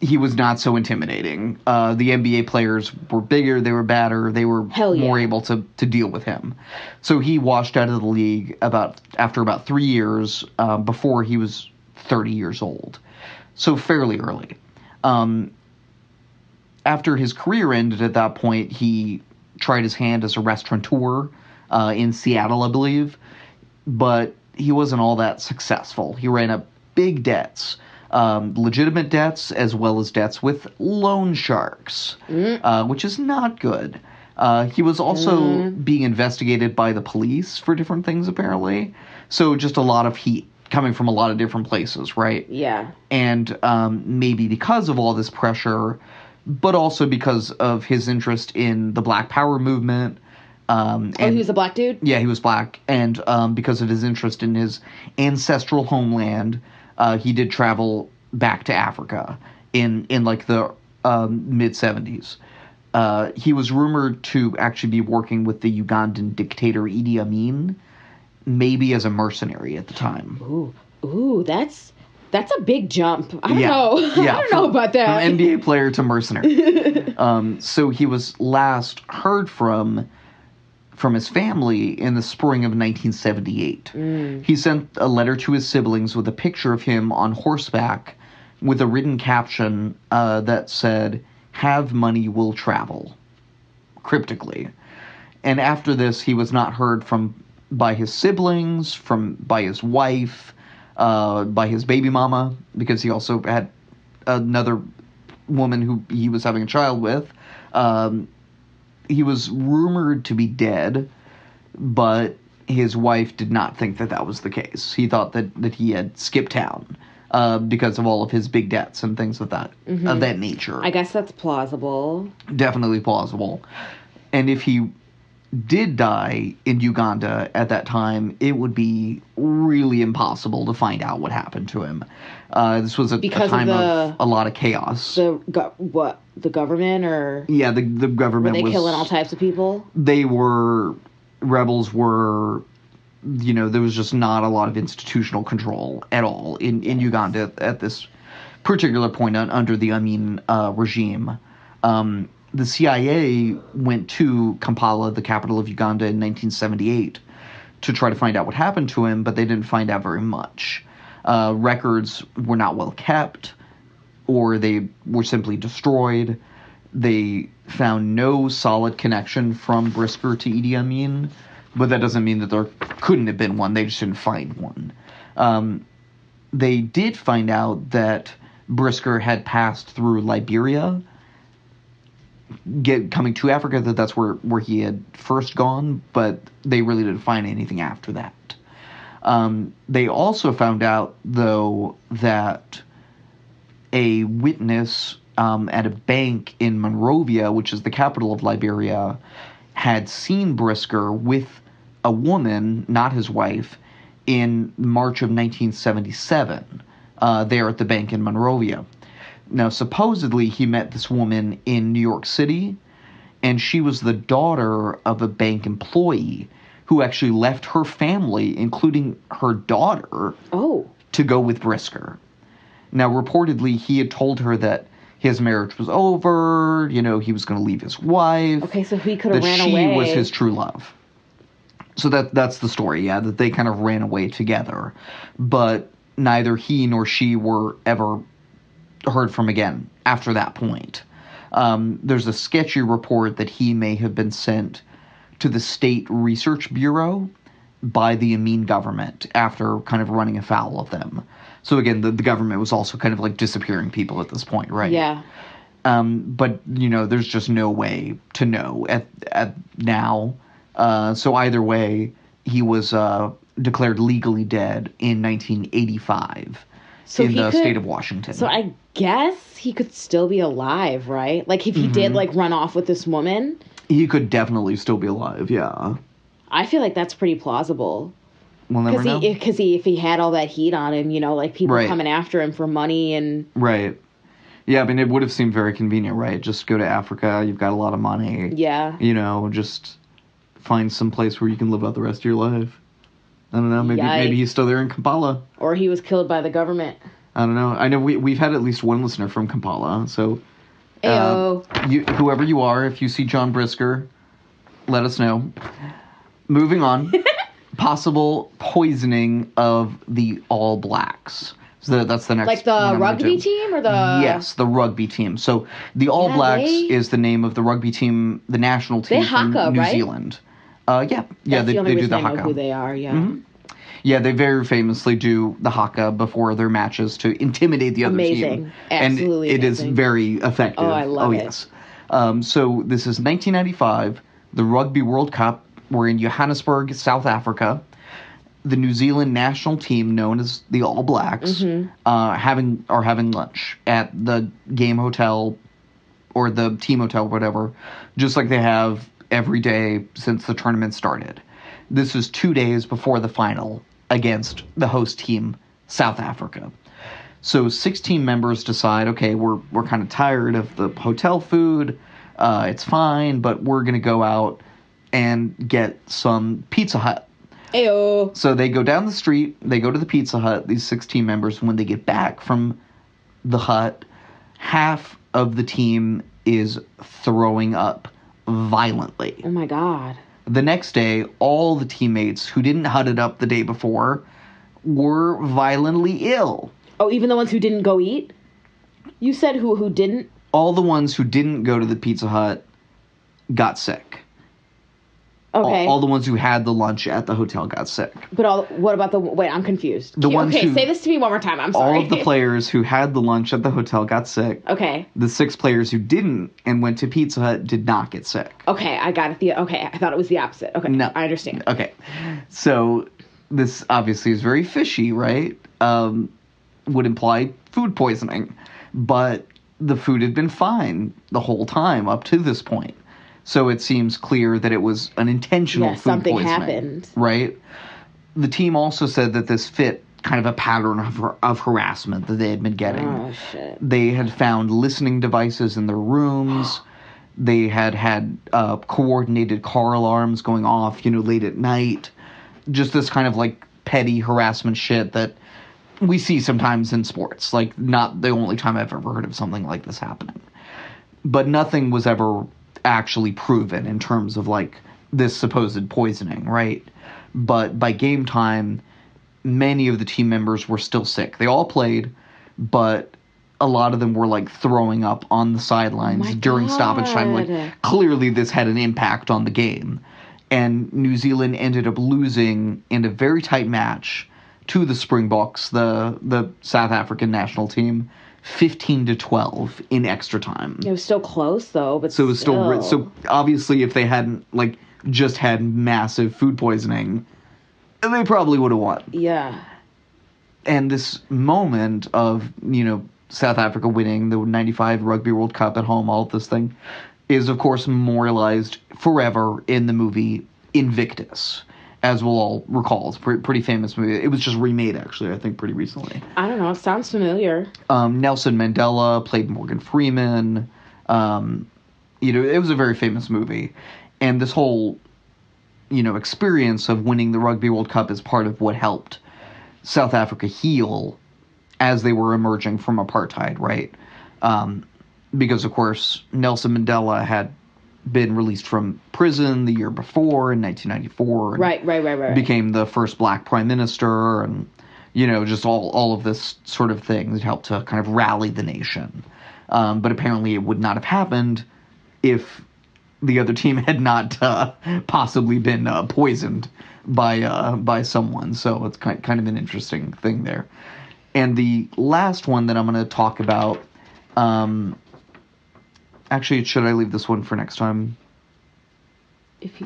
he was not so intimidating. The NBA players were bigger, they were badder, they were more able to deal with him. So he washed out of the league after about 3 years before he was 30 years old. So fairly early. After his career ended at that point, he tried his hand as a restaurateur in Seattle, I believe, but he wasn't all that successful. He ran up big debts, legitimate debts as well as debts with loan sharks, which is not good. He was also being investigated by the police for different things, apparently. So just a lot of heat coming from a lot of different places, right? Yeah. And maybe because of all this pressure, but also because of his interest in the Black Power movement. And, he was a black dude? Yeah, he was black. And because of his interest in his ancestral homeland, he did travel back to Africa in like the mid-70s. He was rumored to actually be working with the Ugandan dictator Idi Amin, maybe as a mercenary at the time. Ooh, that's a big jump. I don't know. Yeah, I don't know about that. From NBA player to mercenary. So he was last heard from his family in the spring of 1978. He sent a letter to his siblings with a picture of him on horseback with a written caption that said, "Have money, will travel," cryptically. And after this, he was not heard from by his siblings, by his wife, by his baby mama, because he also had another woman who he was having a child with. He was rumored to be dead, but his wife did not think that was the case. He thought that he had skipped town because of all of his big debts and things of that nature. I guess that's plausible. Definitely plausible. And if he did die in Uganda at that time, it would be really impossible to find out what happened to him. This was a time of a lot of chaos. The government or... Yeah, the government was... Were they was killing all types of people? Rebels were, there was just not a lot of institutional control at all in Uganda at this particular point under the Amin regime. The CIA went to Kampala, the capital of Uganda, in 1978 to try to find out what happened to him, but they didn't find out very much. Records were not well kept, or they were simply destroyed. They found no solid connection from Brisker to Idi Amin, but that doesn't mean that there couldn't have been one. They just didn't find one. They did find out that Brisker had passed through Liberia, coming to Africa, that's where he had first gone, but they really didn't find anything after that. They also found out, though, that a witness at a bank in Monrovia, which is the capital of Liberia, had seen Brisker with a woman, not his wife, in March of 1977, there at the bank in Monrovia. Now, supposedly, he met this woman in New York City, and she was the daughter of a bank employee who actually left her family, including her daughter, to go with Brisker. Now, reportedly, he had told her that his marriage was over, he was going to leave his wife. Okay, so he could have ran away. That she was his true love. So that's the story, yeah, that they kind of ran away together. But neither he nor she were ever heard from again after that point. There's a sketchy report that he may have been sent to the State Research Bureau by the Amin government after kind of running afoul of them. So again, the government was also kind of like disappearing people at this point, right? Yeah. But, there's just no way to know at now. So either way, he was declared legally dead in 1985 in the state of Washington. So I guess he could still be alive, right? Like, if he did, run off with this woman? He could definitely still be alive, yeah. I feel like that's pretty plausible. We'll never know. Because if he had all that heat on him, people coming after him for money and... Right. Yeah, I mean, it would have seemed very convenient, right? Just go to Africa, you've got a lot of money. Yeah. Just find some place where you can live out the rest of your life. I don't know, maybe he's still there in Kampala. Or he was killed by the government. I don't know. I know we've had at least one listener from Kampala, so... whoever you are, if you see John Brisker, let us know. Moving on. Possible poisoning of the All Blacks. So that's the next. Like the one I'm gonna rugby do. team or the... Yes, the rugby team. So the All Yeah, Blacks they- is the name of the rugby team, the national team They from haka, New right? Zealand. Yeah, That's they the only do reason the I know haka. who they are, yeah. Mhm. Yeah, they very famously do the haka before their matches to intimidate the other team. Amazing. Absolutely And it is amazing. very effective. Oh, I love it. Yes. So this is 1995, the Rugby World Cup. We're in Johannesburg, South Africa. The New Zealand national team, known as the All Blacks, having lunch at the game hotel or the team hotel, whatever, just like they have every day since the tournament started. This is 2 days before the final against the host team, South Africa. So 16 members decide, okay, we're kind of tired of the hotel food. It's fine, but we're going to go out and get some Pizza Hut. Ayo. So they go down the street, they go to the Pizza Hut, these 16 members. When they get back from the hut, half of the team is throwing up violently. Oh my God. The next day, all the teammates who didn't hut it up the day before were violently ill. Oh, even the ones who didn't go eat? You said who didn't? All the ones who didn't go to the Pizza Hut got sick. Okay. All the ones who had the lunch at the hotel got sick. But what about the... Wait, I'm confused. The ones okay, who- say this to me one more time. I'm sorry. All of the players who had the lunch at the hotel got sick. Okay. The 6 players who didn't and went to Pizza Hut did not get sick. Okay, I got it. Okay, I thought it was the opposite. Okay, No. I understand. Okay. So this obviously is very fishy, right? Would imply food poisoning. But the food had been fine the whole time up to this point. So it seems clear that it was an intentional food something poisoning. happened. Right? The team also said that this fit kind of a pattern of harassment that they had been getting. Oh, shit. They had found listening devices in their rooms. They had coordinated car alarms going off, late at night. Just this kind of like petty harassment shit that we see sometimes in sports. Like, not the only time I've ever heard of something like this happening. But nothing was ever actually proven in terms of like this supposed poisoning, right? But by game time, many of the team members were still sick. They all played, but a lot of them were like throwing up on the sidelines during stoppage time. Like, clearly this had an impact on the game. And New Zealand ended up losing in a very tight match to the Springboks, the South African national team, 15-12 in extra time. It was still close, though, but So it was still... So obviously if they hadn't like just had massive food poisoning, they probably would have won. Yeah. And this moment of, South Africa winning the 95 Rugby World Cup at home, all of this thing, is, of course, memorialized forever in the movie Invictus, as we'll all recall. It's a pretty famous movie. It was just remade, actually, I think, pretty recently. I don't know. It sounds familiar. Nelson Mandela played Morgan Freeman. It was a very famous movie. And this whole, experience of winning the Rugby World Cup is part of what helped South Africa heal as they were emerging from apartheid, right? Because, of course, Nelson Mandela had been released from prison the year before in 1994. And Right. became the first black prime minister and, just all of this sort of thing that helped to kind of rally the nation. But apparently it would not have happened if the other team had not possibly been poisoned by someone. So it's kind of an interesting thing there. And the last one that I'm going to talk about, actually, should I leave this one for next time?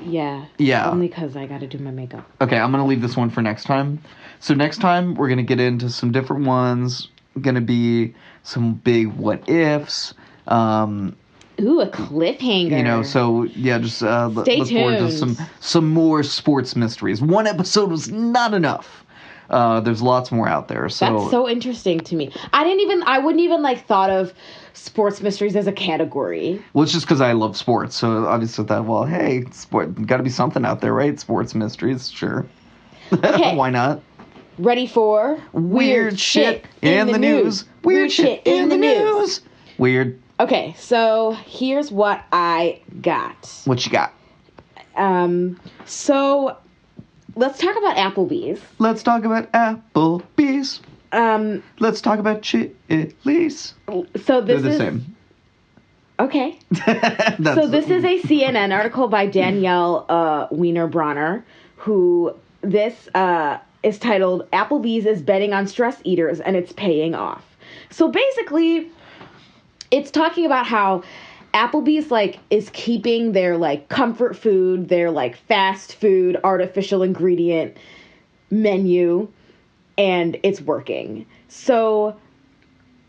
Yeah. Only because I got to do my makeup. Okay, I'm going to leave this one for next time. So next time, we're going to get into some different ones. Going to be some big what ifs. Ooh, a cliffhanger. So yeah, just Stay look forward to tuned. some more sports mysteries. One episode was not enough. There's lots more out there. So That's so interesting to me. I wouldn't even like thought of sports mysteries as a category. Well, it's just because I love sports. So obviously thought, well, hey, got to be something out there, right? Sports mysteries, sure. Okay. Why not? Ready for Weird shit in the news. Weird shit in the news. Weird. Okay, so here's what I got. What you got? So let's talk about Applebee's. Let's talk about Applebee's. Let's talk about chilies. So this They're the is same. okay. So this is a CNN article by Danielle Wiener-Bronner, who this is titled "Applebee's is betting on stress eaters and it's paying off." So basically, it's talking about how Applebee's like is keeping their like comfort food, their like fast food, artificial ingredient menu, and it's working. So,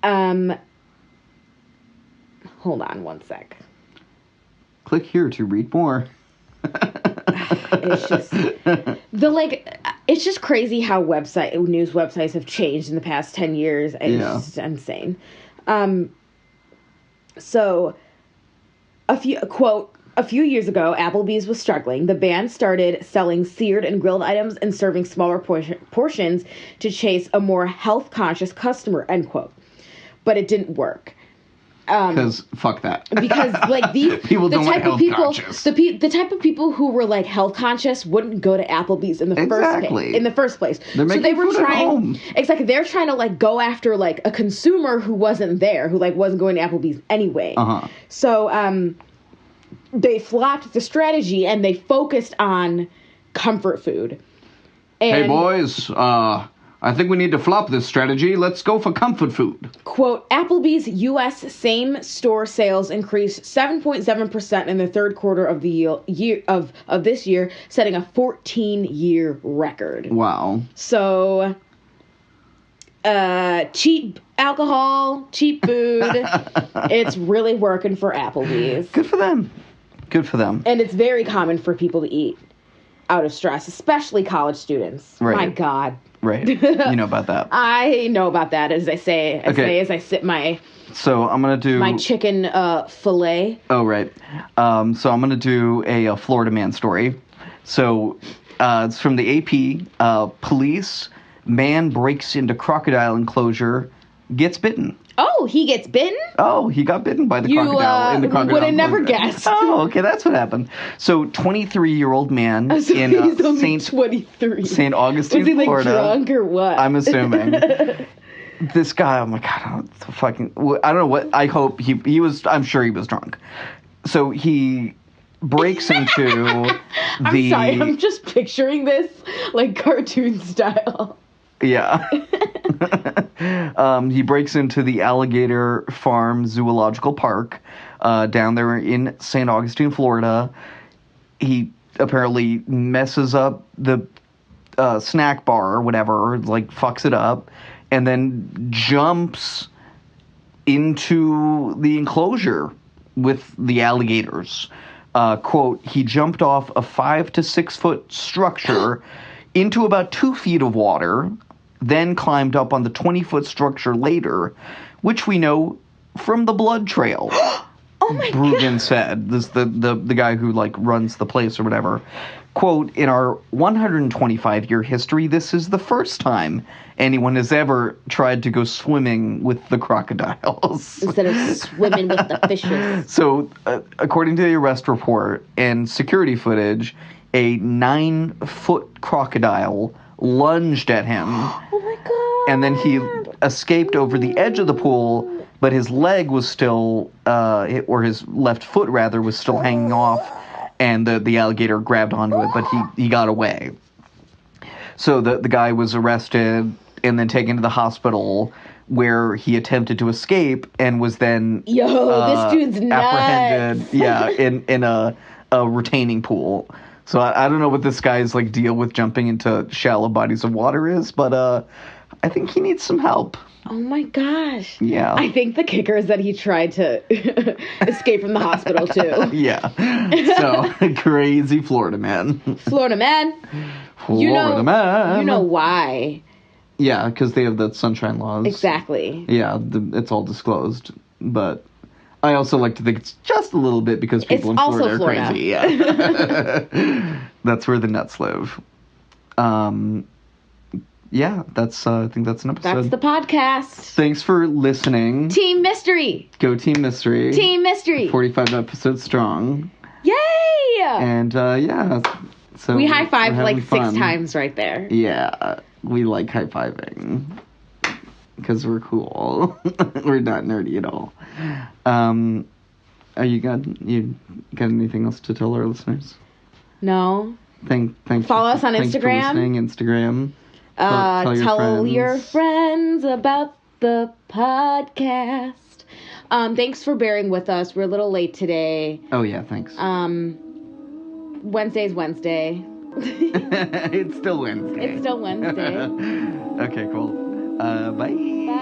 hold on one sec. Click here to read more. It's just it's just crazy how news websites have changed in the past 10 years. It's just insane. So a few years ago, Applebee's was struggling. The band started selling seared and grilled items and serving smaller portions to chase a more health-conscious customer, end quote. But it didn't work. Because fuck that. Because like these people don't want health conscious. The type of people who were like health conscious wouldn't go to Applebee's in the first place. They're making they were food trying at home. Exactly. They're trying to like go after like a consumer who wasn't there, who like wasn't going to Applebee's anyway. So they flopped the strategy and they focused on comfort food. And, hey boys, I think we need to flop this strategy. Let's go for comfort food. Quote, Applebee's U.S. same-store sales increased 7.7% in the third quarter of the year of this year, setting a 14-year record. Wow. So, cheap alcohol, cheap food. It's really working for Applebee's. Good for them. Good for them. And it's very common for people to eat out of stress, especially college students. Right. My God. Right. You know about that. I know about that, as I say, as I sip my So I'm going to do... my chicken fillet. Oh, right. So I'm going to do a Florida man story. So it's from the AP. Police, man breaks into crocodile enclosure, gets bitten. Oh, he gets bitten? Oh, he got bitten by the crocodile in the crocodile. Would have never guessed. Oh, okay, that's what happened. So, 23-year-old man so in he's only 23. St. Augustine, Was he like Florida. Drunk or what? I'm assuming. This guy, oh my God, I don't know what. I hope he was. I'm sure he was drunk. So he breaks into I'm sorry, I'm just picturing this like cartoon style. Yeah. He breaks into the Alligator Farm Zoological Park down there in St. Augustine, Florida. He apparently messes up the snack bar or whatever, like fucks it up, and then jumps into the enclosure with the alligators. Quote, he jumped off a 5 to 6 foot structure into about 2 feet of water, then climbed up on the 20-foot structure later, which we know from the blood trail. Oh my Brugan God. said, this the guy who like runs the place or whatever. Quote, in our 125-year history, this is the first time anyone has ever tried to go swimming with the crocodiles. Instead of swimming with the fishes. So, according to the arrest report and security footage, a 9-foot crocodile lunged at him. Oh my God. And then he escaped over the edge of the pool, but his leg was still, or his left foot rather, was still hanging off, and the alligator grabbed onto it, but he got away. So the guy was arrested and then taken to the hospital, where he attempted to escape and was then this dude's apprehended. nuts. Yeah, in a retaining pool. So I don't know what this guy's like deal with jumping into shallow bodies of water is, but I think he needs some help. Oh my gosh. Yeah. I think the kicker is that he tried to escape from the hospital too. Yeah. So crazy Florida man. Florida man. Florida man. You know why. Yeah, because they have the sunshine laws. Exactly. Yeah, it's all disclosed. But I also like to think it's just a little bit because people in Florida are crazy. Yeah. That's where the nuts live. Yeah, I think that's an episode. That's the podcast. Thanks for listening. Team Mystery. Go Team Mystery. Team Mystery. 45 episodes strong. Yay! And yeah, so we high-fived like fun. 6 times right there. Yeah, we like high-fiving. because we're cool. We're not nerdy at all. Are you good? You got anything else to tell our listeners? No. Thanks. Follow us on Thanks for Instagram. listening. Instagram. Tell your friends about the podcast. Thanks for bearing with us. We're a little late today. Oh yeah, thanks. Wednesday's Wednesday. It's still Wednesday. It's still Wednesday. Okay, cool. Bye. Bye.